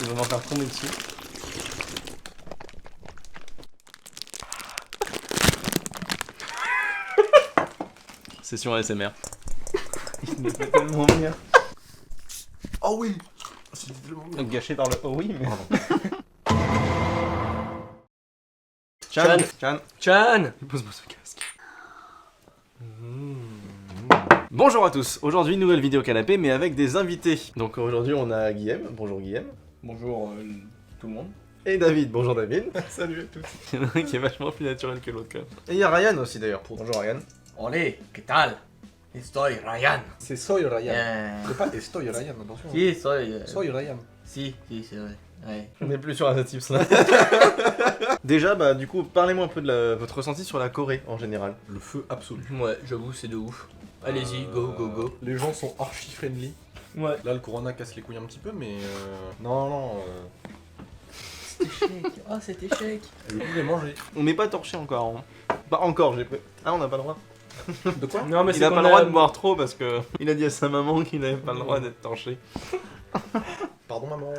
Il va m'en faire tomber dessus. Session ASMR. Il me fait tellement bien. Oh oui. C'était tellement bien. Gâché par le oh oui, mais... Chan. Chan. Chan. Pose-moi ce casque. Bonjour à tous, aujourd'hui nouvelle vidéo canapé mais avec des invités. Donc aujourd'hui on a Guillaume, bonjour Guillaume. Bonjour tout le monde. Et David, bonjour David. Salut à tous. Il y en a un qui est vachement plus naturel que l'autre quand même. Et il y a Ryan aussi d'ailleurs, bonjour Ryan. Olé, ¿qué tal? Estoy Ryan. C'est Soy Ryan. Eh, C'est pas Estoy Ryan, attention. Si, soy. Soy Ryan. Si, c'est vrai. Ouais. On est plus sur un tips là. Déjà bah du coup parlez-moi un peu de votre ressenti sur la Corée en général. Le feu absolu. Ouais, j'avoue, c'est de ouf. Allez-y, go, go, go. Les gens sont archi friendly. Ouais. Là, le Corona casse les couilles un petit peu, mais non. Cet échec. Oh, cet échec. Le coup, j'ai mangé. On n'est pas torché encore. Hein. Pas encore, j'ai pris. Ah on n'a pas le droit. De quoi? Non, mais Il a pas le droit de boire trop parce que il a dit à sa maman qu'il n'avait pas le droit d'être torché. Pardon, maman.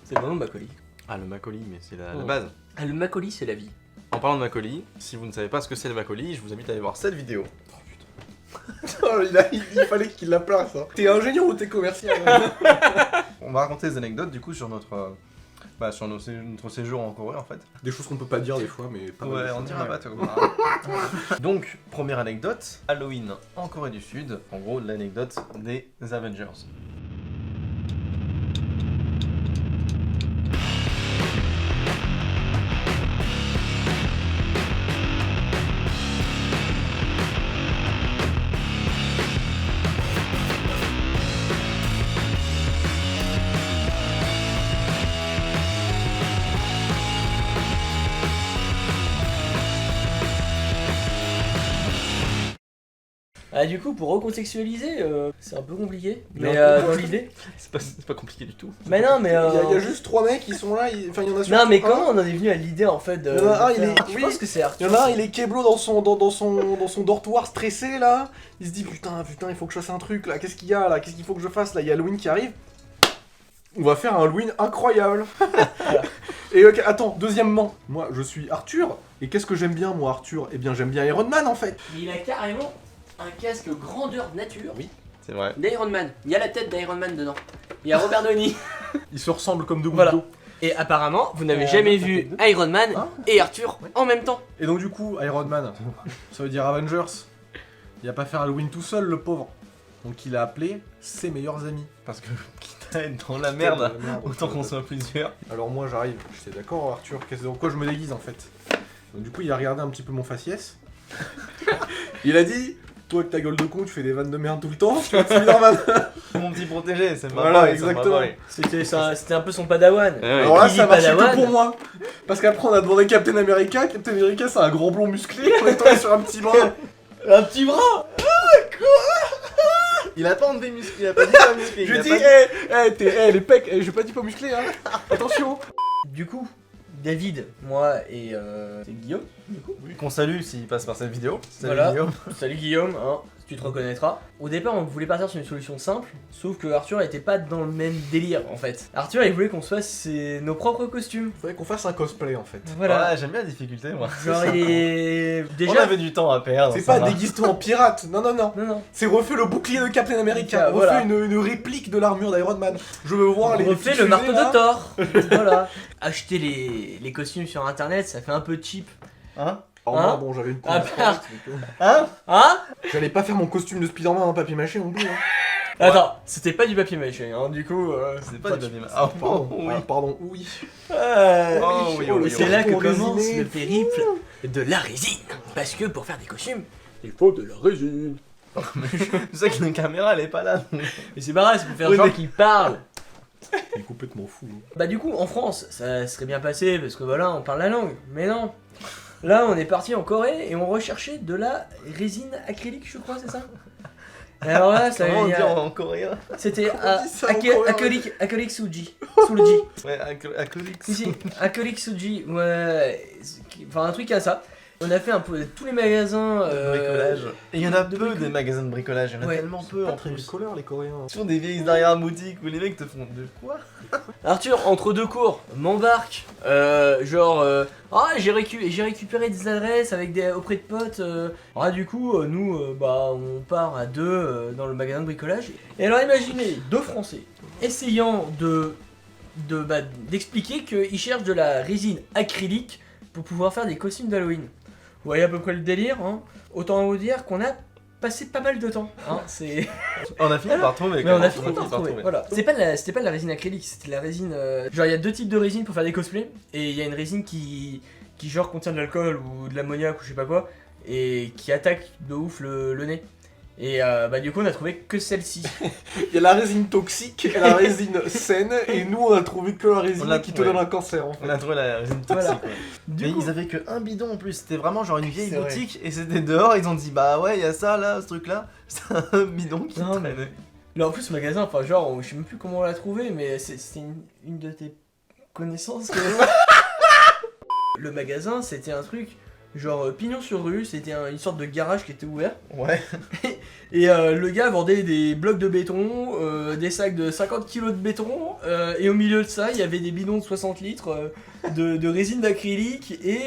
C'est bon, le Macoli. Ah le makgeolli mais c'est la Oh. base. Ah, le Macoli, c'est la vie. En parlant de makgeolli, si vous ne savez pas ce que c'est le makgeolli, je vous invite à aller voir cette vidéo. Oh, il fallait qu'il la place. Hein. T'es ingénieur ou t'es commercial? On va raconter des anecdotes du coup sur notre sur notre séjour en Corée en fait. Des choses qu'on peut pas dire des fois, mais pas mal de on choses. dira pas tout. Donc, première anecdote, Halloween en Corée du Sud. En gros, l'anecdote des Avengers. Ah, du coup, pour recontextualiser, c'est un peu compliqué. Bien Mais un peu. dans l'idée. C'est pas compliqué du tout. Mais non, mais. Il y a juste 3 mecs qui sont là, enfin il y en a sur Non, mais un. comment on en est venu à l'idée en fait de. Il y en a un, de il faire- est- Je oui. pense que c'est Il y Arthur. en a un, il est keblo dans son dortoir stressé là. Il se dit putain, il faut que je fasse un truc là. Qu'est-ce qu'il y a là? Qu'est-ce qu'il faut que je fasse là? Il y a Halloween qui arrive. On va faire un Halloween incroyable. Et ok, attends, deuxièmement, moi je suis Arthur. Et qu'est-ce que j'aime bien moi Arthur? Eh bien j'aime bien Iron Man en fait. Il a carrément un casque grandeur nature Oui. C'est vrai. d'Iron Man. Il y a la tête d'Iron Man dedans. Il y a Robert Downey. Ils se ressemblent comme deux gouttes Voilà. d'eau. Et apparemment, vous n'avez jamais vu Iron Man Hein et Arthur en même temps. Et donc du coup, Iron Man, ça veut dire Avengers. Il va pas faire Halloween tout seul le pauvre. Donc il a appelé ses meilleurs amis. Parce que quitte à être dans la merde, Merde, autant qu'on soit plusieurs. Alors moi j'arrive, je suis d'accord Arthur, dans quoi je me déguise en fait. Donc du coup il a regardé un petit peu mon faciès. Il a dit, toi avec ta gueule de con tu fais des vannes de merde tout le temps, tu vas te Spider-Man. Mon petit protégé, c'est ma Voilà, boy, exactement. C'était un peu son padawan. Alors là Qui ça dit marchait Padawan que pour moi. Parce qu'après on a demandé Captain America, Captain America c'est un grand blond musclé, on est tombé sur un petit bras. Un petit bras. Il a pas enlevé musclé, il a pas dit pas musclé. Je dis, les pecs, j'ai pas dit pas musclé hein. Attention. Du coup, David, moi et c'est Guillaume, du coup. Qu'on salue s'il passe par cette vidéo. Salut Voilà. Guillaume. Salut Guillaume, hein, tu te reconnaîtras. Au départ, on voulait partir sur une solution simple, sauf que Arthur était pas dans le même délire en fait. Arthur, il voulait qu'on se fasse nos propres costumes. Faudrait qu'on fasse un cosplay en fait. Voilà. Ouais, j'aime bien la difficulté moi. Genre, il est. On Déjà. avait du temps à perdre. C'est ça pas va. déguise-toi en pirate, non. Non, non. C'est refait le bouclier de Captain America, refait Voilà. une réplique de l'armure d'Iron Man. Je veux voir les On refait petites le marteau fusées, là. de Thor. Voilà. Acheter les costumes sur internet, ça fait un peu cheap. Hein? Oh Hein non, bon, j'avais une Ah, coupe. merde. Hein? Hein? J'allais pas faire mon costume de Spider-Man en papier mâché non plus. Hein. Attends, c'était pas du papier mâché, hein, du coup. C'est pas du papier. Ah Pardon, oui. pardon, oui. Oh, oui, oh, oui, Et le c'est là que serpent commence résiné. le périple de la résine. Parce que pour faire des costumes, Il faut de la résine. Tu sais que la caméra elle est pas là. et c'est pareil, c'est pour faire Oui, genre mais- qu'il parle. Il est complètement fou. hein. Bah du coup, en France, ça serait bien passé parce que voilà, on parle la langue. Mais non. Là, on est parti en Corée et on recherchait de la résine acrylique, je crois, c'est ça? Et alors là, ça Comment on il y dit a- en coréen? c'était on dit ça en coréen acrylique suji. Suji. Ouais, acrylique. Si, si, acrylique suji. Ouais. Enfin, un truc à ça. On a fait un peu tous les magasins. Bricolage. Et il y en a de peu bricolage. des magasins de bricolage, il y en a Ouais. tellement peu Pas en très plus. bricoleurs les Coréens. Sur des vieilles arrière-boutiques où les mecs te font de quoi? Arthur, entre deux cours, m'embarque. J'ai récupéré des adresses auprès de potes. Du coup, nous, on part à deux dans le magasin de bricolage. Et alors, imaginez deux Français essayant d'expliquer qu'ils cherchent de la résine acrylique pour pouvoir faire des costumes d'Halloween. Vous voyez à peu près le délire, hein. Autant vous dire qu'on a passé pas mal de temps. Hein. C'est... On a fini par trouver. Mais on a quand fini même. par trouver. trouver. Voilà. C'était pas de la résine acrylique, c'était de la résine. Genre, il y a deux types de résine pour faire des cosplays. Et il y a une résine qui genre contient de l'alcool ou de l'ammoniac ou je sais pas quoi. Et qui attaque de ouf le nez. Et du coup, on a trouvé que celle-ci. Il y a la résine toxique et la résine saine, et nous on a trouvé que la On résine l'a qui te trouvé. donne un cancer en fait. On a trouvé la résine toxique. Voilà. Ouais. Du Mais coup, ils avaient que un bidon en plus, c'était vraiment genre une vieille C'est vrai. boutique et c'était dehors, ils ont dit bah ouais, il y a ça là, ce truc là, c'est un bidon qui Non, mais- traînait. là en plus, ce magasin, enfin, genre, je sais même plus comment on l'a trouvé, mais c'était une de tes connaissances que. Le magasin, c'était un truc. Genre pignon sur rue, c'était une sorte de garage qui était ouvert. Ouais. Et le gars vendait des blocs de béton, des sacs de 50 kilos de béton, et au milieu de ça, il y avait des bidons de 60 litres de résine d'acrylique, et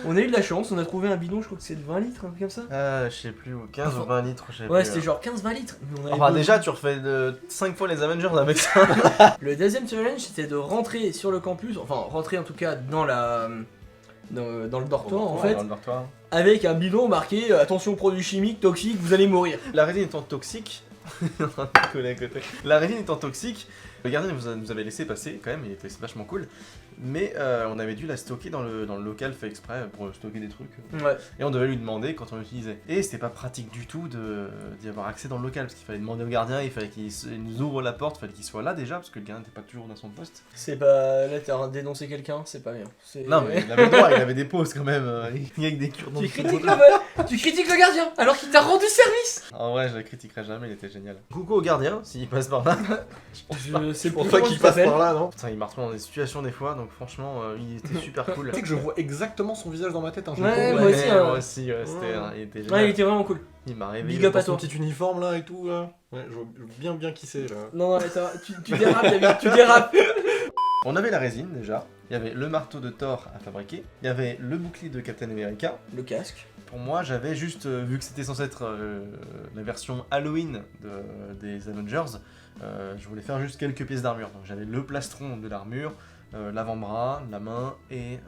on a eu de la chance, on a trouvé un bidon, je crois que c'est de 20 litres, un truc comme ça. Je sais plus, 15 ou 20 litres, je sais Ouais, plus. c'était genre 15-20 litres. Mais on avait Enfin besoin- déjà, tu refais 5 fois les Avengers avec ça. Le deuxième challenge, c'était de rentrer sur le campus, enfin rentrer en tout cas dans le dortoir en fait, Dans le dortoir. avec un bidon marqué attention produits chimiques toxiques, vous allez mourir. La résine étant toxique, on est en train de coller à côté. La résine étant toxique, le gardien nous avait laissé passer quand même, il était vachement cool. Mais on avait dû la stocker dans le local fait exprès pour stocker des trucs. Ouais. Et on devait lui demander quand on l'utilisait. Et c'était pas pratique du tout d'y avoir accès dans le local, parce qu'il fallait demander au gardien, il fallait qu'il nous ouvre la porte, il fallait qu'il soit là déjà, parce que le gardien n'était pas toujours dans son poste. C'est pas. Là, t'es en train de dénoncer quelqu'un, c'est pas bien. Non mais il avait le droit, il avait des pauses quand même, il y a que des cure-dents. Tu critiques le gardien alors qu'il t'a rendu service. En vrai, je le critiquerai jamais, il était génial. Coucou au gardien, s'il passe par là. C'est pour toi qui passe par là, non? Putain, il m'a retrouvé dans des situations des fois, donc franchement, il était super cool. Tu sais que je vois exactement son visage dans ma tête, hein, je Ouais, le moi vois. aussi, hein. Moi aussi, ouais, Ouais. il était Ouais, génial. il était vraiment cool. Il m'a réveillé. Big up à Dans son toi. petit uniforme là et tout là. Ouais, je vois bien qui c'est là. Non, attends, tu dérapes, David, tu dérapes. On avait la résine déjà, il y avait le marteau de Thor à fabriquer, il y avait le bouclier de Captain America. Le casque. Pour moi, j'avais juste, vu que c'était censé être la version Halloween des Avengers, je voulais faire juste quelques pièces d'armure. Donc j'avais le plastron de l'armure, l'avant-bras, la main et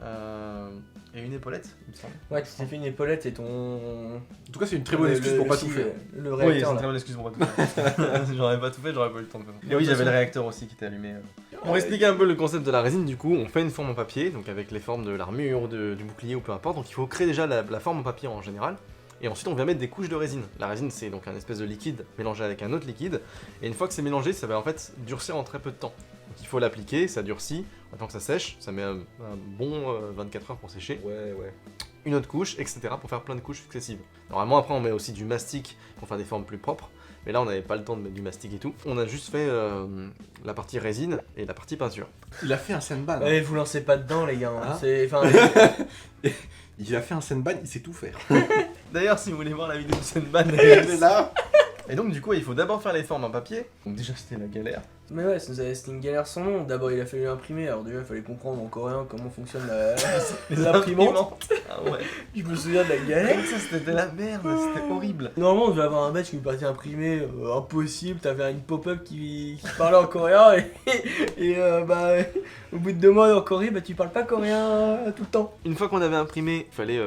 une épaulette, il me semble. Ouais, tu t'es fait une épaulette et ton. En tout cas, c'est une très bonne excuse pour pas tout faire. Le Oui, c'est réacteur une là. très bonne excuse pour pas tout faire. J'aurais pas tout fait, j'aurais pas eu le temps de faire. Et oui, j'avais le réacteur aussi qui était allumé. Pour expliquer un peu le concept de la résine, du coup, on fait une forme en papier, donc avec les formes de l'armure, du bouclier ou peu importe. Donc il faut créer déjà la forme en papier en général. Et ensuite, on vient mettre des couches de résine. La résine, c'est donc un espèce de liquide mélangé avec un autre liquide. Et une fois que c'est mélangé, ça va en fait durcir en très peu de temps. Donc il faut l'appliquer, ça durcit, attend que ça sèche, ça met un bon 24 heures pour sécher. Ouais. Une autre couche, etc. pour faire plein de couches successives. Normalement, après, on met aussi du mastic pour faire des formes plus propres. Mais là, on n'avait pas le temps de mettre du mastic et tout. On a juste fait la partie résine et la partie peinture. Il a fait un senban. Ouais, vous lancez pas dedans, les gars. Hein. Ah. C'est. Enfin. Il a fait un senban, il sait tout faire. D'ailleurs, si vous voulez voir la vidéo de Senban, Il est là. Et donc, du coup, il faut d'abord faire les formes en papier. Donc, déjà, c'était la galère. Mais ouais, c'était une galère sans nom. D'abord, il a fallu imprimer. Alors, déjà, il fallait comprendre en coréen comment fonctionne l'imprimante. Ah ouais. Je me souviens de la galère. Ça, c'était la merde, c'était horrible. Normalement, on devait avoir un badge qui nous partait imprimer, impossible. T'avais une pop-up qui parlait en coréen au bout de 2 mois en Corée, tu parles pas coréen tout le temps. Une fois qu'on avait imprimé, il fallait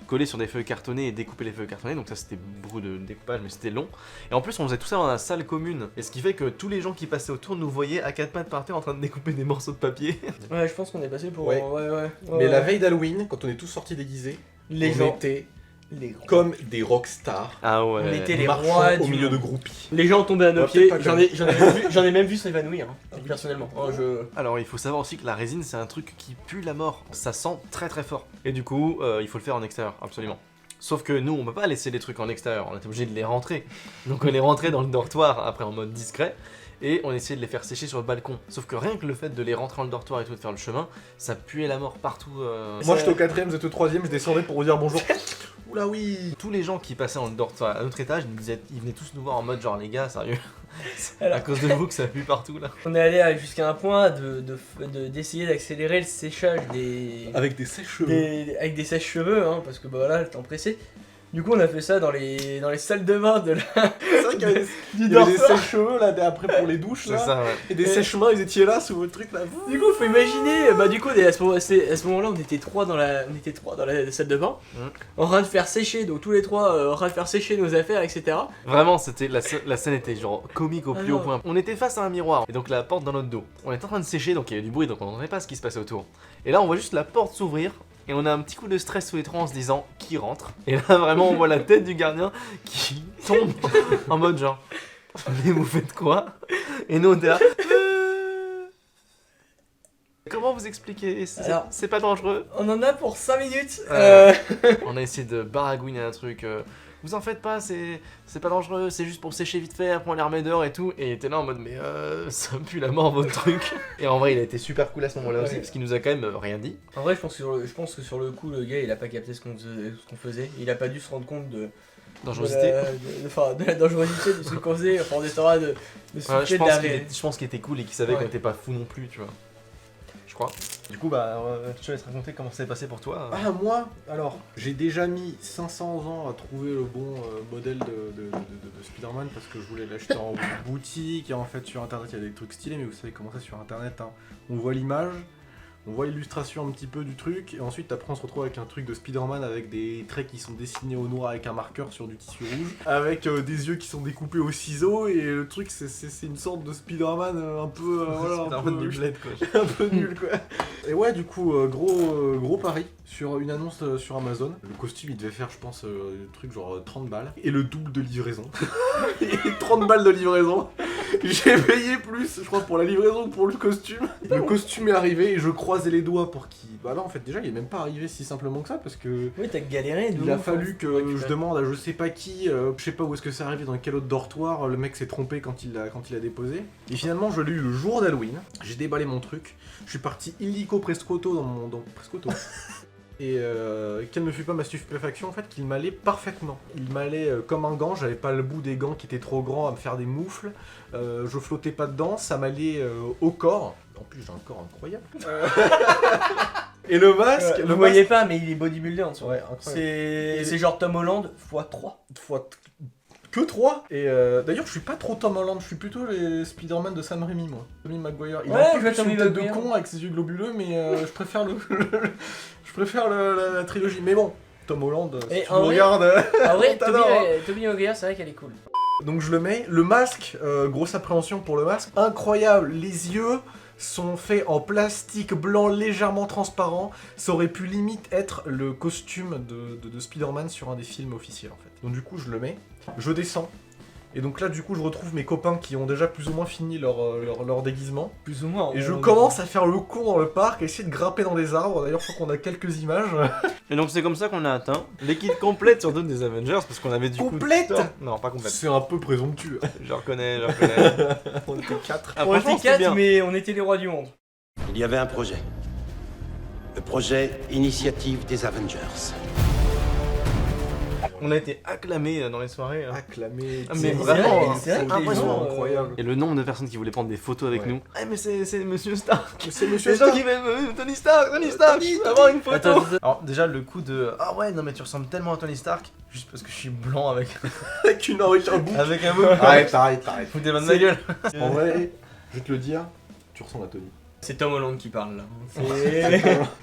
coller sur des feuilles cartonnées et découper les feuilles cartonnées. Donc, ça, c'était beaucoup de découpage, mais c'était long. Et en plus, on faisait tout ça dans la salle commune. Et ce qui fait que tous les gens qui passaient autour nous voyaient à 4 pattes par terre en train de découper des morceaux de papier. Ouais, je pense qu'on est passé pour. Ouais. Mais la veille d'Halloween, quand on est tous sortis déguisés, les on gens. était Les comme des rockstars. Ah ouais. On était les marchant rois au du milieu de monde. groupies. Les gens tombaient à nos Ouais, pieds. peut-être pas J'en ai même vu s'évanouir, hein, personnellement. Oh, Alors il faut savoir aussi que la résine c'est un truc qui pue la mort, ça sent très très fort. Et du coup il faut le faire en extérieur, absolument. Sauf que nous on peut pas laisser les trucs en extérieur, on est obligé de les rentrer. Donc on les rentrait dans le dortoir après en mode discret. et on essayait de les faire sécher sur le balcon. Sauf que rien que le fait de les rentrer dans le dortoir et tout, de faire le chemin, ça puait la mort partout. Moi j'étais au 4ème, vous êtes au 3ème, je descendais pour vous dire bonjour. Oula oui. Tous les gens qui passaient dans le dortoir à notre étage, ils venaient tous nous voir en mode genre les gars, sérieux. Alors. À cause de vous que ça pue partout là. On est allé jusqu'à un point d'essayer d'accélérer le séchage Avec des sèches-cheveux. avec des sèche-cheveux, hein, parce que bah voilà, le temps pressé. Du coup, on a fait ça dans les salles de bain de C'est vrai qu'il y avait des, du il y avait des dortoir. sèche-cheveux là après pour les douches C'est là. ça, ouais. Et des sèche-mains, ils étaient là sous votre truc là. Du coup, faut imaginer, bah du coup, à ce moment-là, on était trois dans la salle de bain, en train de faire sécher, donc tous les trois en train de faire sécher nos affaires, etc. Vraiment, c'était la scène était genre comique au Ah plus haut non. point. On était face à un miroir et donc la porte dans notre dos. On était en train de sécher donc il y avait du bruit donc on n'entendait pas ce qui se passait autour. Et là on voit juste la porte s'ouvrir et on a un petit coup de stress sous les trois en se disant qui rentre. Et là vraiment on voit la tête du gardien qui tombe en mode genre mais vous faites quoi? Et nous on était là. Comment vous expliquez? Alors- C'est pas dangereux? On en a pour 5 minutes. On a essayé de baragouiner un truc. Vous en faites pas, c'est pas dangereux, c'est juste pour sécher vite fait, après on les remet dehors et tout. Et il était là en mode mais ça pue la mort votre truc. Et en vrai il a été super cool à ce moment-là aussi Ouais. parce qu'il nous a quand même rien dit. En vrai, je pense que sur le coup, le gars, il a pas capté ce qu'on faisait. Il a pas dû se rendre compte de Dangerosité. de la dangerosité de ce qu'on faisait. Enfin, on essaiera de Ouais, souffler je de pense la je pense qu'il était cool et qu'il savait Ouais. qu'on était pas fou non plus, tu vois. Je crois. Du coup bah je te laisse raconter comment ça s'est passé pour toi. Ah moi, alors, j'ai déjà mis 500 ans à trouver le bon modèle de Spider-Man parce que je voulais l'acheter en boutique et en fait sur internet il y a des trucs stylés mais vous savez comment c'est sur internet, hein. On voit l'image, on voit l'illustration un petit peu du truc et ensuite après on se retrouve avec un truc de Spider-Man avec des traits qui sont dessinés au noir avec un marqueur sur du tissu rouge, avec des yeux qui sont découpés au ciseau et le truc c'est une sorte de Spider-Man un peu voilà, C'était un un peu peu du bled quoi. un peu nul quoi. Et ouais du coup gros pari sur une annonce sur Amazon. Le costume il devait faire je pense le truc genre 30 balles et le double de livraison. Et 30 balles de livraison. J'ai payé plus je crois pour la livraison que pour le costume. Le costume est arrivé et je croisais les doigts pour qu'il... Bah là en fait déjà il est même pas arrivé si simplement que ça parce que... Oui, t'as galéré. Il a fallu que je demande à je sais pas qui, je sais pas où est-ce que c'est arrivé, dans quel autre dortoir, le mec s'est trompé quand il l'a déposé. Et finalement je l'ai eu le jour d'Halloween, j'ai déballé mon truc, je suis parti illico prescoto dans mon... prescoto. Et quelle ne fut pas ma stupéfaction en fait qu'il m'allait parfaitement. Il m'allait comme un gant, j'avais pas le bout des gants qui étaient trop grands à me faire des moufles, je flottais pas dedans, ça m'allait au corps. En plus j'ai un corps incroyable. Et le masque, Vous voyez pas, mais il est bodybuildé en dessous. Ouais, incroyable. C'est genre Tom Holland x3. Que 3. Et d'ailleurs, je suis pas trop Tom Holland, je suis plutôt les Spider-Man de Sam Raimi, moi. Tobey Maguire. Il Ouais, a un je peu vois plus Tobey une tête de Maguire. con avec ses yeux globuleux, mais je préfère je préfère la trilogie. Mais bon, Tom Holland, si Et tu en me vrai- regardes. En vrai, On t'adore, hein. Tobey Maguire, c'est vrai qu'elle est cool. Donc je le mets. Le masque, grosse appréhension pour le masque. Incroyable, les yeux sont faits en plastique blanc légèrement transparent. Ça aurait pu limite être le costume de Spider-Man sur un des films officiels en fait. Donc du coup je le mets, je descends. Et donc là du coup je retrouve mes copains qui ont déjà plus ou moins fini leur déguisement. Plus ou moins. Et je commence à faire le con dans le parc, à essayer de grimper dans des arbres. D'ailleurs je crois qu'on a quelques images. Et donc c'est comme ça qu'on a atteint l'équipe complète surtout des Avengers parce qu'on avait du Complète coup... Non, pas complète. C'est un peu présomptueux. Je reconnais, je reconnais. On était 4. Ah, On franchement, était c'était 4, bien. mais on était les rois du monde. Il y avait un projet. Le projet Initiative des Avengers. On a été acclamés dans les soirées. hein. Acclamé. Ah, mais C'est vraiment, vrai, c'est vrai que les impressionnant, gens, incroyable. Et le nombre de personnes qui voulaient prendre des photos avec Ouais. nous. Ah mais c'est Monsieur Stark. C'est Les Monsieur gens Stark. qui veulent Tony Stark, je peux avoir une photo. Attends. Alors déjà le coup de ah ouais non mais tu ressembles tellement à Tony Stark juste parce que je suis blanc avec Avec une oreille un bout. avec un mot. Arrête. Foutez-moi de ma gueule. En vrai, je vais te le dire, tu ressembles à Tony. C'est Tom Holland qui parle là.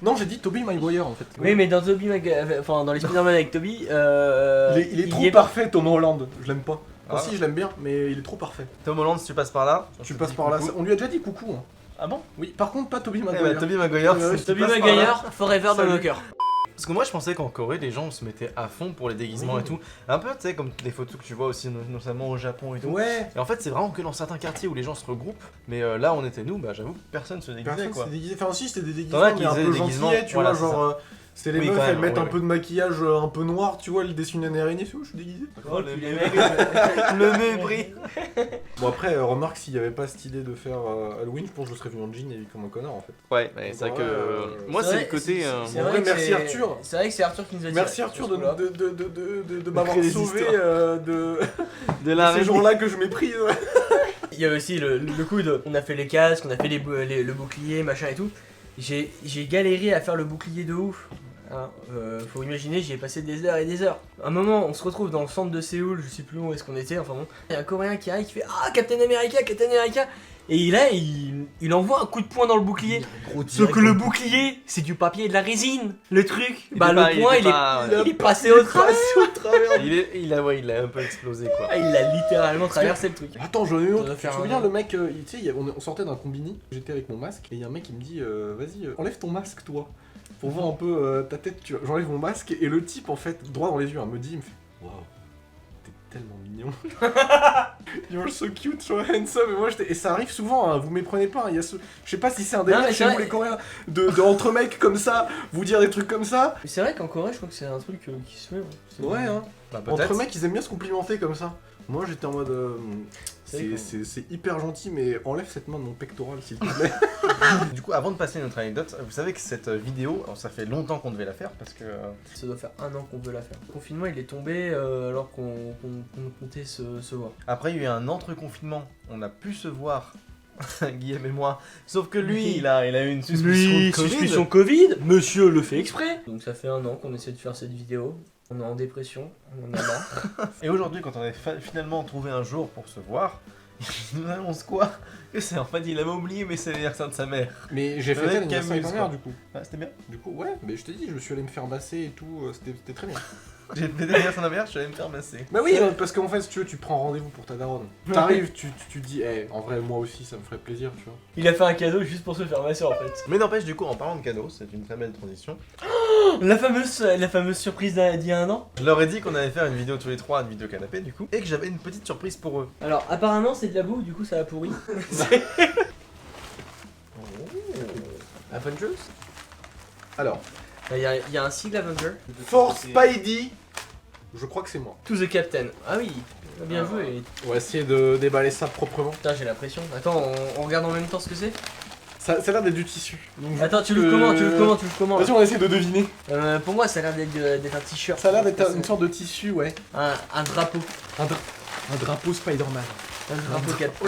Non, j'ai dit Tobey Maguire en fait. Oui, mais dans dans les Spider-Man avec Tobey, Il est trop y est parfait, Tom Holland. Je l'aime pas. Ah. Enfin, si, je l'aime bien, mais il est trop parfait. Tom Holland si tu passes par là. Tu te passes dis par là. coucou. On lui a déjà dit coucou. Hein. Ah bon? Oui, par contre, pas Tobey Eh Maguire. bah, Tobey Maguire. Ouais, si tu Tobey passes par là- Maguire, forever dans Salut. nos cœurs. Parce que moi je pensais qu'en Corée les gens se mettaient à fond pour les déguisements Oui. et tout. Un peu tu sais comme les photos que tu vois aussi notamment au Japon et tout. Ouais. Et en fait c'est vraiment que dans certains quartiers où les gens se regroupent. Mais là on était nous, bah j'avoue personne se déguisait Personne quoi. s'est déguisé. Enfin, si, c'était des T'en as déguisements, qui mais un faisaient peu des déguisements, gentillets, tu voilà, vois, c'est genre. C'est les Oui, meufs, quand elles même, mettent ouais, un peu de maquillage un peu noir, tu vois, elles dessinent une araignée, je suis déguisé. Oh, le puis les mec. mecs, Le mépris. Bon après, remarque, s'il n'y avait pas cette idée de faire Halloween, je pense que je serais venu en jean et comme un connard en fait. Ouais, c'est vrai que. Moi, c'est le côté. c'est En vrai vrai, que merci c'est- Arthur. C'est vrai que c'est Arthur qui nous a dit. Merci Arthur de m'avoir créer des sauvé histoires. de De la ces gens-là que je méprise. Il y a aussi le coup de. On a fait les casques, on a fait le bouclier, machin et tout. J'ai galéré à faire le bouclier de ouf. Hein, faut imaginer, j'y ai passé des heures et des heures. À un moment, on se retrouve dans le centre de Séoul, je sais plus où est-ce qu'on était, enfin bon. Il y a un Coréen qui arrive, qui fait Ah, Captain America, Captain America. Et là, il envoie un coup de poing dans le bouclier. Sauf que le bouclier, c'est du papier et de la résine. Le truc, bah le point, il est passé au travers. Il a un peu explosé quoi. Ah, il a littéralement traversé le truc. Attends, j'en ai une Ça autre. doit Tu faire te un souviens an. le mec, tu sais, on sortait d'un combini, j'étais avec mon masque, et il y a un mec qui me dit vas-y, enlève ton masque toi, pour voir un peu ta tête, tu vois. J'enlève mon masque, et le type en fait, droit dans les yeux, hein, me dit, il me fait waouh, t'es tellement mignon. You're so cute, so handsome, et moi j'étais. Et ça arrive souvent, hein, vous méprenez pas, hein, il y a ce. Je sais pas si c'est un délire mais chez c'est vous vrai. les Coréens, de entre mecs comme ça, vous dire des trucs comme ça. Mais c'est vrai qu'en Corée, je crois que c'est un truc qui se fait. C'est- Ouais, hein. Bah, Entre mecs, ils aiment bien se complimenter comme ça. Moi j'étais en mode. C'est hyper gentil, mais enlève cette main de mon pectoral s'il te plaît. Du coup, avant de passer à notre anecdote, vous savez que cette vidéo, alors ça fait longtemps qu'on devait la faire parce que. Ça doit faire un an qu'on veut la faire. Le confinement, il est tombé alors qu'on comptait se voir. Après, il y a eu un entre-confinement, on a pu se voir, Guillaume et moi. Sauf que lui, Oui. il a eu une suspicion Lui, de Covid. suspicion Covid, monsieur le fait exprès. Donc ça fait un an qu'on essaie de faire cette vidéo. On est en dépression, on en a marre. Et aujourd'hui, quand on a finalement trouvé un jour pour se voir, il nous annonce quoi? Que c'est en fait, il avait oublié, mais c'est l'anniversaire de sa mère. Mais j'ai Le fait mec l'anniversaire Camus, avec ma mère quoi. du coup. Ah, c'était bien. Du coup, ouais, mais je t'ai dit, je me suis allé me faire masser et tout, c'était très bien. J'ai fait l'anniversaire de ma mère, je suis allé me faire masser. Bah oui, parce qu'en fait, si tu veux, tu prends rendez-vous pour ta daronne. T'arrives, tu dis, en vrai, moi aussi, ça me ferait plaisir, tu vois. Il a fait un cadeau juste pour se faire masser en fait. Mais n'empêche, du coup, en parlant de cadeaux, c'est une très belle transition. La fameuse surprise d'il y a un an. Je leur ai dit qu'on allait faire une vidéo tous les trois, une vidéo canapé, du coup, et que j'avais une petite surprise pour eux. Alors apparemment c'est de la boue, du coup ça a pourri. Avengers. Alors, Il y a un sigle Avenger. Force Spidey, je crois que c'est moi. To the Captain. Ah oui, bien joué. On va essayer de déballer ça proprement. Putain, j'ai la pression. Attends, on regarde en même temps ce que c'est. Ça a l'air d'être du tissu. Donc, Attends, tu le comment Vas-y, on va essayer de deviner. Pour moi, ça a l'air d'être un t-shirt. Ça a l'air d'être une sorte de tissu, ouais. Un drapeau. Un drapeau Spider-Man. Un drapeau Captain.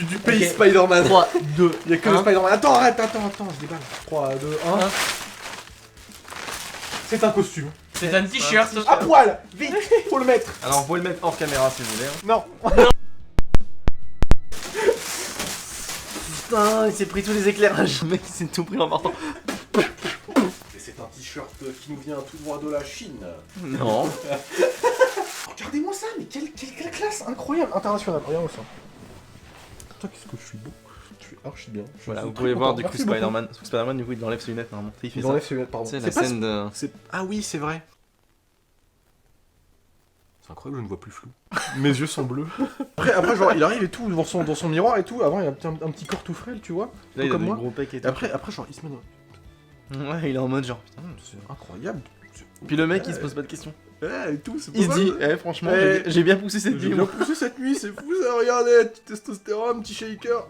Du pays Ok. Spider-Man. 3, 2, Il y a que le 1. Spider-Man. Attends, arrête, attends, je déballe. 3, 2, 1. C'est un costume. C'est un t-shirt. À poil. Vite, faut le mettre. Alors, vous pouvez le mettre hors caméra si vous voulez. hein. Non. Putain, il s'est pris tous les éclairages, le mec, il s'est tout pris en partant. Et c'est un t-shirt qui nous vient tout droit de la Chine. Non. Regardez-moi ça, mais quelle classe incroyable. International, rien au sein. Putain, qu'est-ce que je suis beau. Je suis archi bien. Je Voilà, suis vous très pouvez voir content. du coup Merci beaucoup. Spider-Man. Spider-Man, du coup, il enlève ses lunettes normalement. Il fait Il ça. enlève ses lunettes, pardon. C'est la pas scène de. Ah oui, c'est vrai. C'est incroyable, je ne vois plus flou. Mes yeux sont bleus. Après, genre, il arrive et tout, dans son miroir et tout. Avant, il y a un petit corps tout frêle, tu vois. Là, il a comme des moi. gros pecs et Et tout. après, genre, il se met dans... Ouais, il est en mode genre. Putain, c'est. Incroyable. Puis le mec, il se pose pas de questions. Ouais, et tout, c'est Il se pas dit, mal. franchement, Eh, j'ai bien poussé cette J'ai nuit. bien moi. poussé cette nuit, c'est fou ça, regardez, petit testostérone, petit shaker.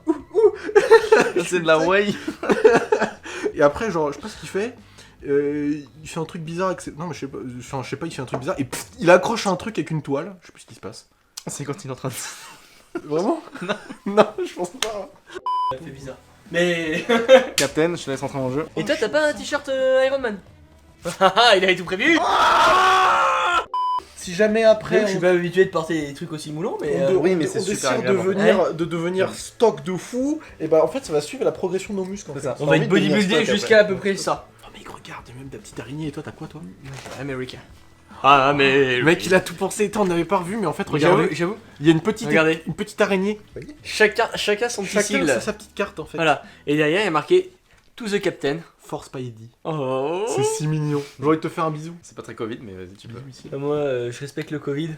C'est de la way. Et après, genre, je sais pas ce qu'il fait. Il fait un truc bizarre avec ses... Non, mais je sais pas, il fait un truc bizarre et pff, il accroche un truc avec une toile. Je sais plus ce qui se passe. C'est quand il est en train de. Vraiment? Non, je pense pas. Ça fait bizarre. Mais. Captain, je te laisse rentrer en jeu. Et toi, t'as pas un t-shirt Iron Man? Il avait tout prévu. Si jamais après, Je suis pas habitué de porter des trucs aussi moulants, mais. oui, mais c'est on super décide agréable. de devenir stock de fou, et bah en fait ça va suivre la progression de nos muscles. En C'est fait. ça. On va être bodybuildé jusqu'à à peu près ça. Oh mec, regarde, il y a même ta petite araignée, et toi t'as quoi toi? America. Ah, mais. Le mec il a tout pensé, attends, on n'avait pas revu, mais en fait regardez, J'avoue. il y a une petite araignée. Chacun son petit Chacun sigle. a sa petite carte en fait. Voilà. Et derrière, il y a marqué To the Captain. Force Spidey. Oh. C'est si mignon. J'ai envie de te faire un bisou. C'est pas très Covid, mais vas-y, tu peux. Moi, je respecte le Covid.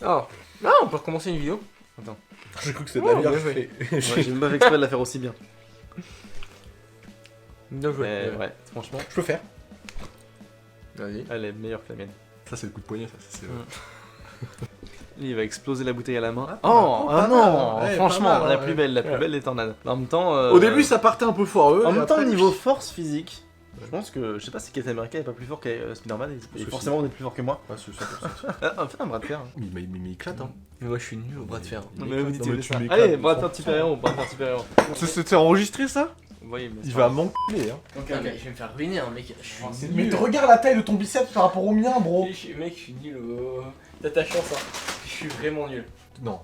Oh. Ah, on peut recommencer une vidéo. J'ai cru que c'était de la bière. Ouais, j'ai même pas fait exprès de la faire aussi bien. Bien joué. Mais ouais, franchement. Je peux faire. Vas-y. Elle est meilleure que la mienne. Ça, c'est le coup de poignet, ça. C'est... Lui, il va exploser la bouteille à la main. Ah, Oh, pas non, mal. Ouais, franchement, pas mal, la ouais. plus belle, Ouais. les tornades. En même temps, Au début, ça partait un peu foireux. en et même temps, après, niveau force physique, je pense que, je sais pas si Captain America est pas plus fort que Spider-Man, et que forcément vous êtes plus fort que moi. Ouais, c'est ça. En fait, un bras de fer. Mais il éclate, hein. Mais moi je suis nul au bras de fer. Non, mais mais vous vous dites, mais tu ça. m'éclates, Allez, bras de franchement. fer super-héros, bras de fer super-héros. C'est enregistré, ça? Voyez, mais Il va m'enculer, hein. Ok, mais je vais me faire ruiner, hein, mec. Je suis Mais nul. regarde la taille de ton biceps par rapport au mien, bro. Mec, je suis nul. T'as ta chance, hein. Je suis vraiment nul. Non,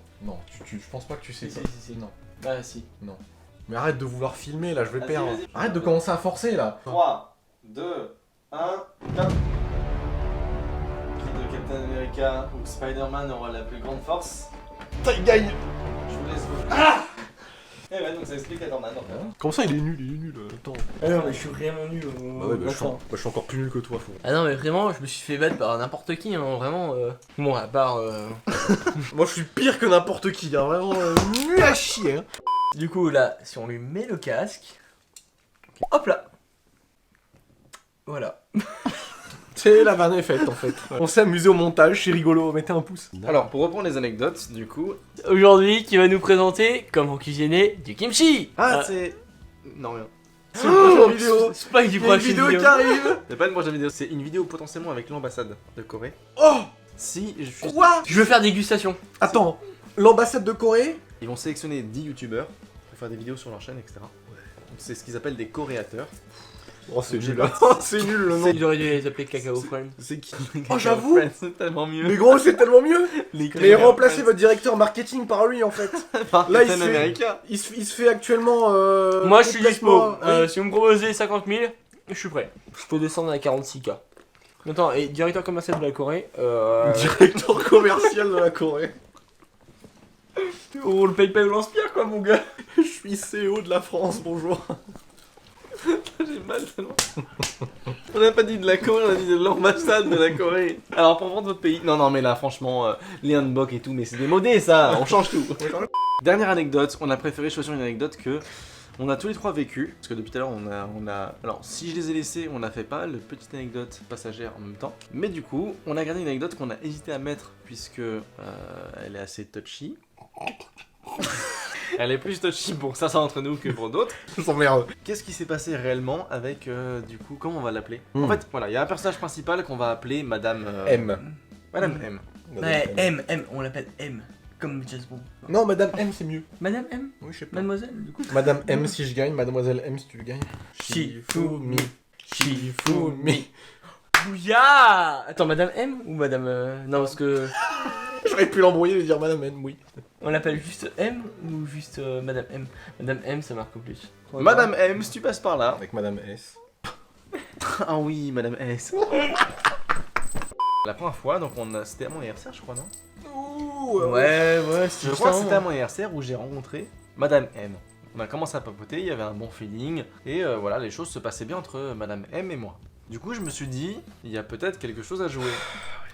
je pense pas que tu sais Si, ça. si. Non. Ah, si. Mais arrête de vouloir filmer, là, je vais Vas-y, perdre. vas-y. Arrête de commencer à forcer, là. 3, 2, 1, 4. Qui de Captain America ou Spider-Man aura la plus grande force? Putain, il gagne. Je vous laisse voter. Ah! Et ouais, donc ça explique la tornade en fait. Comment ça, il est nul, attends. Ah non, mais je suis vraiment nul. Bah ouais, je suis encore plus nul que toi, faut. Ah non, mais vraiment, je me suis fait battre par n'importe qui, hein, vraiment. Bon, à part. Moi, je suis pire que n'importe qui, hein, vraiment nul à chier, hein. Du coup, là, si on lui met le casque. Hop là! Voilà. C'est la vanne est faite, en fait. On s'est amusé au montage, c'est rigolo, mettez un pouce. Alors, pour reprendre les anecdotes, du coup. Aujourd'hui, qui va nous présenter comment cuisiner du kimchi! C'est. Non, rien. C'est une prochaine vidéo. Spike du Il y a une prochain vidéo vidéo. qui arrive. C'est pas une prochaine vidéo, c'est une vidéo potentiellement avec l'ambassade de Corée. Oh, Si je suis. quoi? Je veux faire dégustation. Attends, l'ambassade de Corée? Ils vont sélectionner 10 youtubeurs pour faire des vidéos sur leur chaîne, etc. Donc, c'est ce qu'ils appellent des coréateurs. Oh, c'est J'ai nul, pas- c'est nul le nom. Ils auraient dû les appeler Cacao Friends. C'est qui? Oh, j'avoue. C'est tellement mieux. Mais gros, c'est tellement mieux. Mais Coréens remplacez Friends. votre directeur marketing par lui, en fait. Par Là, il Captain se fait- America. Il se fait actuellement. Moi, je suis complètement- dispo. Si vous me proposez 50 000, je suis prêt. Je peux descendre à 46K. Attends, et directeur commercial de la Corée, Directeur commercial de la Corée. on le paye pas ou l'inspire, quoi, mon gars. Je suis CEO de la France, bonjour. J'ai mal tellement. On n'a pas dit de la Corée, on a dit de l'ambassade de la Corée. Alors pour vendre votre pays. Non, mais là, franchement, les unbox et tout, mais c'est démodé ça, on change tout. Dernière anecdote, on a préféré choisir une anecdote que on a tous les trois vécu. Parce que depuis tout à l'heure, on a. Alors, si je les ai laissés, on a fait pas le petite anecdote passagère en même temps. Mais du coup, on a gardé une anecdote qu'on a hésité à mettre, puisque elle est assez touchy. Elle est plus touchy pour certains d'entre nous que pour d'autres. Je s'emmerde. Qu'est-ce qui s'est passé réellement avec, du coup, comment on va l'appeler Hmm. En fait, voilà, il y a un personnage principal qu'on va appeler Madame... M. Madame M. Ouais, M, on l'appelle M. Comme James Bond. Non, Madame M, c'est mieux. Madame M? Oui, je sais pas. Mademoiselle, du coup. Madame M si je gagne, Mademoiselle M si tu gagnes. Shifumi. Shifumi. Bouya! Attends, Madame M ou Madame. Non, parce que. J'aurais pu l'embrouiller et lui dire Madame M, oui. On l'appelle juste M ou juste Madame M? Madame M, ça marque plus. Madame M, si tu passes par là. Avec Madame S. Ah oui, Madame S. La première fois, donc c'était à mon anniversaire, je crois, non Ouais, c'est Je juste crois que un- c'était à mon anniversaire où j'ai rencontré Madame M. On a commencé à papoter, il y avait un bon feeling, et voilà, les choses se passaient bien entre Madame M et moi. Du coup, je me suis dit, il y a peut-être quelque chose à jouer.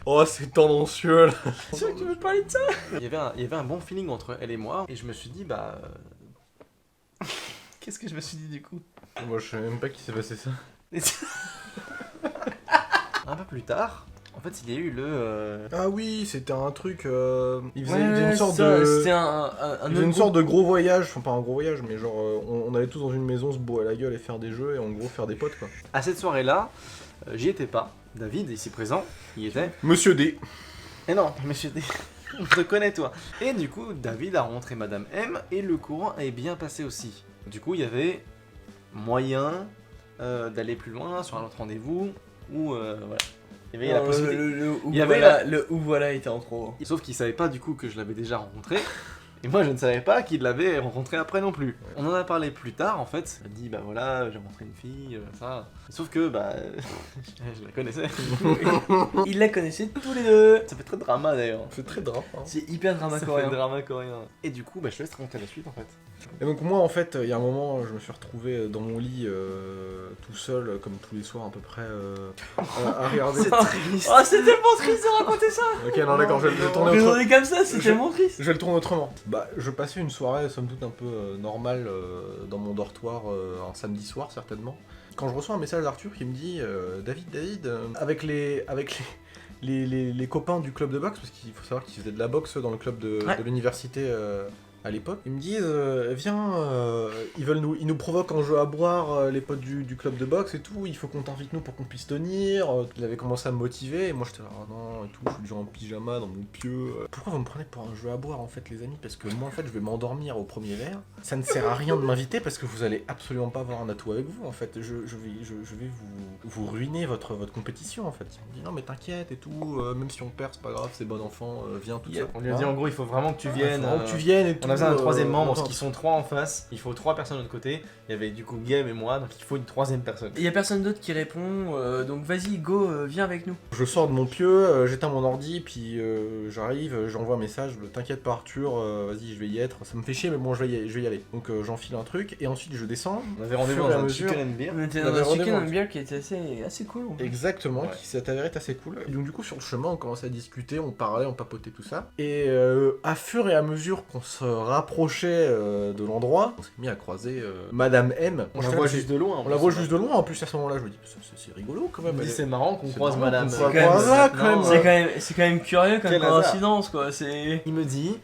Oh, c'est tendancieux là. C'est sûr que tu veux parler de ça? Il y avait un bon feeling entre elle et moi, et je me suis dit, bah... Qu'est-ce que je me suis dit du coup? Moi, je sais même pas qui s'est passé ça. Un peu plus tard, en fait, il y a eu le... Ah oui, c'était un truc. Il faisait Ouais, une sorte ça, de. C'était un Il faisait une sorte de gros voyage, enfin pas un gros voyage, mais genre on allait tous dans une maison se bourrer la gueule et faire des jeux et en gros faire des potes quoi. À cette soirée-là, j'y étais pas. David, ici présent, y était. Monsieur D. Et non, monsieur D, on te connaît toi. Et du coup, David a rencontré Madame M et le courant est bien passé aussi. Du coup, il y avait moyen d'aller plus loin sur un autre rendez-vous ou voilà. Il y avait la possibilité. Il Il y y avait avait le ou voilà était en trop. Sauf qu'il savait pas du coup que je l'avais déjà rencontré. Et moi je ne savais pas qu'il l'avait rencontré après non plus. On en a parlé plus tard en fait. Il m'a dit bah voilà, j'ai rencontré une fille, ça. Sauf que bah je la connaissais. Ils la connaissaient tous les deux. Ça fait très drama d'ailleurs. C'est très drap. Hein. C'est hyper drama Ça coréen. fait drama coréen. Et du coup bah je te laisse raconter la suite en fait. Et donc moi en fait, il y a un moment, je me suis retrouvé dans mon lit tout seul, comme tous les soirs à peu près, à regarder. C'est triste. Oh, c'est tellement triste de raconter ça. Ok, non d'accord, je vais le tourner Mais on autrement. est comme ça, c'est tellement triste. Je vais le tourner autrement. Bah, je passais une soirée, somme toute, un peu normale dans mon dortoir, un samedi soir certainement. Quand je reçois un message d'Arthur qui me dit David, avec les copains du club de boxe, parce qu'il faut savoir qu'ils faisaient de la boxe dans le club de l'université à l'époque, ils me disent viens, ils nous provoquent en jeu à boire, les potes du club de boxe et tout, il faut qu'on t'invite nous pour qu'on puisse tenir. Il avait commencé à me motiver et moi j'étais là oh non et tout, je suis déjà en pyjama dans mon pieu. Pourquoi vous me prenez pour un jeu à boire en fait les amis? Parce que moi en fait je vais m'endormir au premier verre. Ça ne sert à rien de m'inviter parce que vous allez absolument pas avoir un atout avec vous en fait. Je vais vous ruiner votre compétition en fait. Il me dit non mais t'inquiète et tout, même si on perd c'est pas grave, c'est bon enfant, viens tout ça. On lui a dit en gros il faut vraiment que tu viennes. Faut que tu viennes et tout. On a besoin d'un troisième membre, non. parce qu'ils sont 3 en face, il faut 3 personnes de l'autre côté. Il y avait du coup Game et moi, donc il faut une 3ème personne. Il y a personne d'autre qui répond, donc vas-y, go, viens avec nous. Je sors de mon pieu, j'éteins mon ordi, puis j'arrive, j'envoie un message, t'inquiète pas Arthur, vas-y je vais y être, ça me fait chier mais bon je vais y aller. Donc j'enfile un truc, et ensuite je descends. On avait rendez-vous Au fur et dans à un mesure. chicken and beer. On était On dans avait un chicken rendez-vous. and beer qui était assez cool. En fait. Exactement, Ouais. qui s'est avéré être assez cool. Et donc du coup sur le chemin on commençait à discuter, on parlait, on papotait tout ça. Et à fur et à mesure qu'on se rapprochait de l'endroit, on s'est mis à croiser Madame M. On la voit juste de loin. On la voit juste de loin, en plus à ce moment-là je me dis c'est rigolo quand On même. me dit elle est- c'est marrant qu'on c'est croise marrant madame. qu'on C'est quand croise même- ça, quand même. Non, C'est quand même curieux comme Quel hasard. coïncidence quoi. C'est. Il me dit,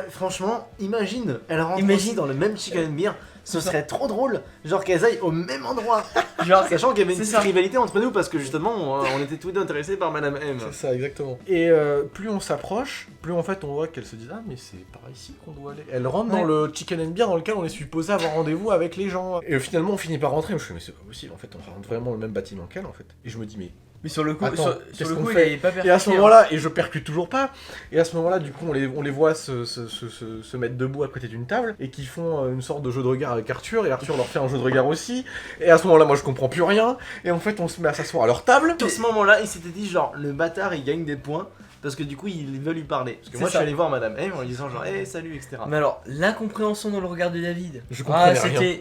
franchement, imagine, elle rentre Imagine- aussi dans le même chicken and beer, ce serait trop drôle, genre qu'elles aillent au même endroit. Genre, Sachant qu'il y avait une c'est petite ça. rivalité entre nous parce que justement on était tous deux intéressés par Madame M. C'est ça, exactement. Et plus on s'approche, plus en fait on voit qu'elle se dit ah mais c'est par ici qu'on doit aller. Elle rentre dans le chicken and beer dans lequel on est supposé avoir rendez-vous avec les gens. Et finalement on finit par rentrer. Je me suis dit mais c'est pas possible en fait, on rentre vraiment dans le même bâtiment qu'elle en fait. Et je me dis mais sur le coup, Attends, sur qu'est-ce le qu'on coup, il fait avait pas percuté. et à ce moment-là, et je percute toujours pas, et à ce moment-là, du coup, on les voit se mettre debout à côté d'une table, et qui font une sorte de jeu de regard avec Arthur, et Arthur leur fait un jeu de regard aussi, et à ce moment-là, moi je comprends plus rien, et en fait, on se met à s'asseoir à leur table. Sur ce moment-là, il s'était dit genre le bâtard il gagne des points parce que du coup il veut lui parler. Parce que C'est moi je ça. suis allé voir Madame M en lui disant genre hey salut etc. Mais alors, l'incompréhension dans le regard de David. Je comprenais rien.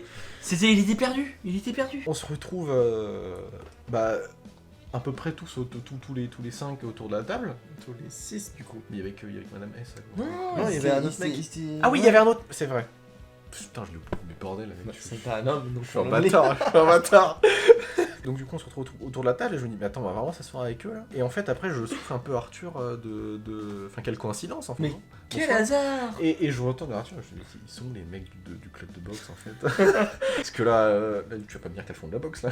Il était perdu. Il était perdu. On se retrouve, à peu près tous les 5 autour de la table. Tous les 6 du coup. Il y avait Madame S. Non, Non, il y avait un autre mec. Ah oui, il y avait un autre, c'est vrai. Putain, je l'ai oublié, mais bordel, avec C'est pas un homme donc je suis un on l'oublie. bâtard, je suis un bâtard. Donc du coup on se retrouve autour de la table et je me dis mais attends on va vraiment s'asseoir avec eux là. Et en fait après je souffle un peu Arthur enfin quelle coïncidence en fait. Mais quel hasard. Et je retourne vers Arthur et je me dis ils sont les mecs du club de boxe en fait. Parce que là tu vas pas me dire qu'elles font de la boxe là.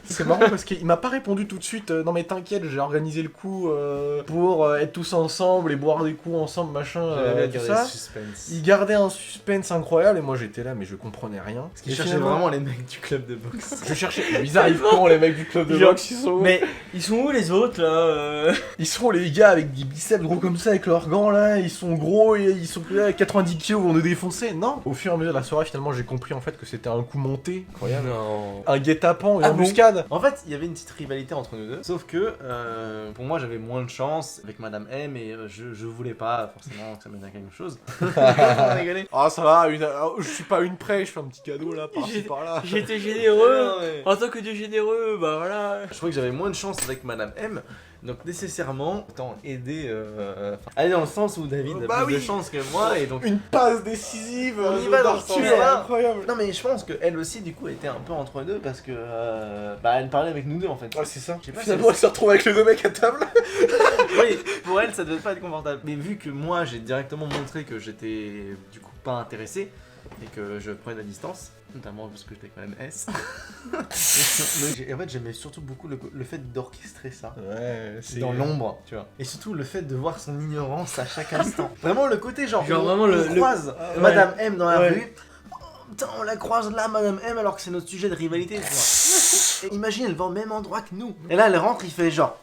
C'est marrant parce qu'il m'a pas répondu tout de suite non mais t'inquiète j'ai organisé le coup pour être tous ensemble et boire des coups ensemble machin J'avais tout gardé ça. le suspense. Il gardait un suspense incroyable et moi j'étais là mais je comprenais rien. Il Et cherchait finalement, vraiment les mecs du club de boxe. je cherchais. Ils arrivent quand les mecs du club de Genre- boxe ils sont où Mais ils sont où les autres là Ils sont les gars avec des biceps gros comme ça avec leurs gants là, ils sont gros et ils sont là avec 90 kilos vont nous défoncer. Non. Au fur et à mesure de la soirée finalement j'ai compris en fait que c'était un coup monté. Incroyable. Non. Un guet-apens, une Ah bon embuscade. En fait, il y avait une petite rivalité entre nous deux. Sauf que pour moi, j'avais moins de chance avec Madame M et je voulais pas forcément que ça mène à quelque chose. On va rigoler. Ah ça va, je suis pas une près, je fais un petit cadeau là par-ci J'ai- par-là. J'étais généreux. Non, mais- En tant que dieu généreux, bah voilà. Je trouvais que j'avais moins de chance avec Madame M. Donc nécessairement, autant aider, aller dans le sens où David a Bah plus de oui. chance que moi et donc. Une passe décisive. On y va dans ce d'Arthur, sens-là. incroyable. Non mais je pense que elle aussi du coup était un peu entre deux parce que bah elle parlait avec nous deux en fait. Ouais c'est ça. Je sais pas Finalement elle se retrouve avec les deux mecs à table. Oui, pour elle ça devait pas être confortable. Mais vu que moi j'ai directement montré que j'étais du coup pas intéressé et que je prenais la distance, notamment parce que j'étais avec Madame S. En fait j'aimais surtout beaucoup le fait d'orchestrer ça. Ouais, c'est Dans l'ombre, tu vois. Et surtout le fait de voir son ignorance à chaque instant. Vraiment le côté genre, Genre on, vraiment on le- croise ouais. Madame M dans la Ouais. rue. Oh, putain, on la croise là, Madame M, alors que c'est notre sujet de rivalité, tu vois. Et imagine, elle va au même endroit que nous. Et là, elle rentre, il fait genre.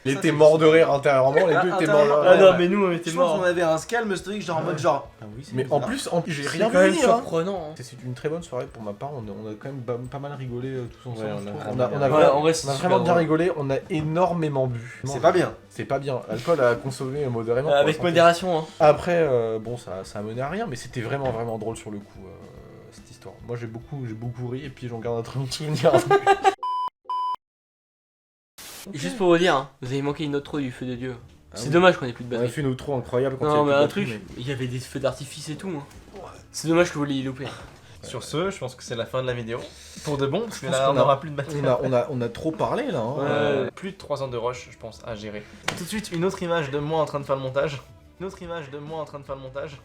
Il Ça, était c'est- mort de rire intérieurement, les deux étaient morts de Ah rire. non, mais nous on était Je pense qu'on morts. avait un calme stoïque, genre en mode genre. Ah oui, c'est Mais en bizarre. plus, j'ai C'est rien quand même vu venir. surprenant. Hein. C'est une très bonne soirée pour ma part, on a quand même pas mal rigolé tous ensemble. Ouais, je on a trouve. vraiment bien Ouais, en vrai, c'est on a super vraiment bien drôle. rigolé, on a énormément bu. C'est pas bien. C'est pas bien. L'alcool à consommer modérément. pour la Avec santé. modération. Hein. Après, bon, ça a mené à rien, mais c'était vraiment drôle sur le coup, cette histoire. Moi, j'ai beaucoup ri, et puis j'en garde un très bon souvenir. Juste pour vous dire, hein, vous avez manqué une autre du feu de Dieu. Ah C'est oui. dommage qu'on ait plus de On a batterie. fait une outro incroyable quand Non, il y mais a un plus de truc, batterie, il y avait des feux d'artifice et tout. Hein. C'est dommage que vous l'ayez loupé. Sur ce, je pense que c'est la fin de la vidéo. Pour de bon, parce que pense là, qu'on on a- n'aura plus de mais batterie. on a trop parlé là. Hein. Plus de 3 ans de rush, je pense, à gérer. Tout de suite, une autre image de moi en train de faire le montage. Une autre image de moi en train de faire le montage.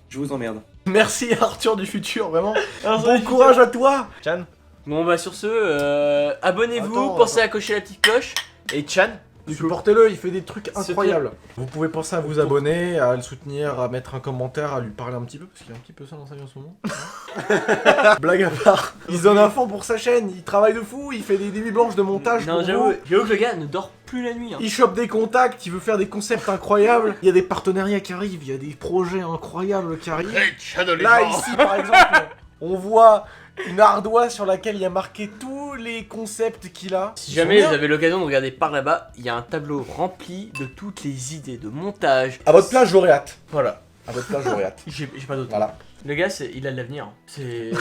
Je vous emmerde. Merci Arthur du futur, vraiment. Alors, Bon courage à toi. Chan, Bon bah sur ce, abonnez-vous, Attends, pensez à cocher la petite cloche. Et Chan, Supportez-le, il fait des trucs C'était- incroyables. Vous pouvez penser à vous abonner, à le soutenir, à mettre un commentaire, à lui parler un petit peu, parce qu'il est un petit peu seul dans sa vie en ce moment. Blague à part. Il se donne un fond pour sa chaîne, il travaille de fou, il fait des nuits blanches de montage non pour j'avoue vous. que le gars ne dort plus la nuit. Hein. Il chope des contacts, il veut faire des concepts incroyables. Il y a des partenariats qui arrivent, il y a des projets incroyables qui arrivent. Là, ici, par exemple, on voit une ardoise sur laquelle il y a marqué tous les concepts qu'il a. Si Ils jamais sont vous bien. avez l'occasion de regarder par là-bas, il y a un tableau rempli de toutes les idées de montage. À votre place, j'aurais hâte. Voilà. À votre place, j'aurais hâte. J'ai pas d'autre. Voilà. Le gars, il a de l'avenir. C'est.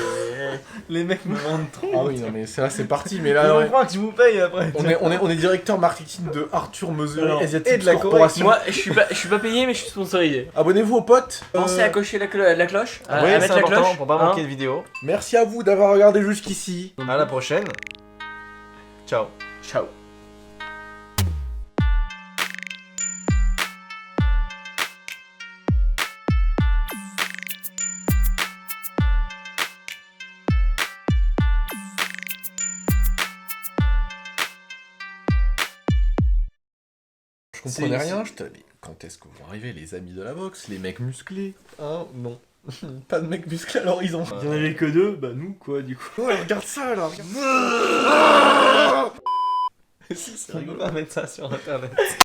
les mecs me vendent trop. Ah oui, non, mais là, c'est parti. Mais Ils là, vont ouais. croire que je vous paye après. On est directeur marketing de Arthur Mesuré Alors, Asiatic et de la Corporation. Moi, je suis pas payé, mais je suis sponsorisé. Abonnez-vous aux potes. Pensez à cocher la cloche, à Oui, c'est mettre la important cloche. pour pas hein. manquer de vidéo. Merci à vous d'avoir regardé jusqu'ici. À la prochaine. Ciao. Ciao. Je comprenais C'est- rien. Je te dis, quand est-ce que vont arriver les amis de la boxe, les mecs musclés? Hein? Non. Pas de mecs musclés à l'horizon. Il y en avait que deux, bah nous quoi du coup. Ouais, regarde ça là. Regarde. Si, c'est rigolo. On va mettre ça sur internet.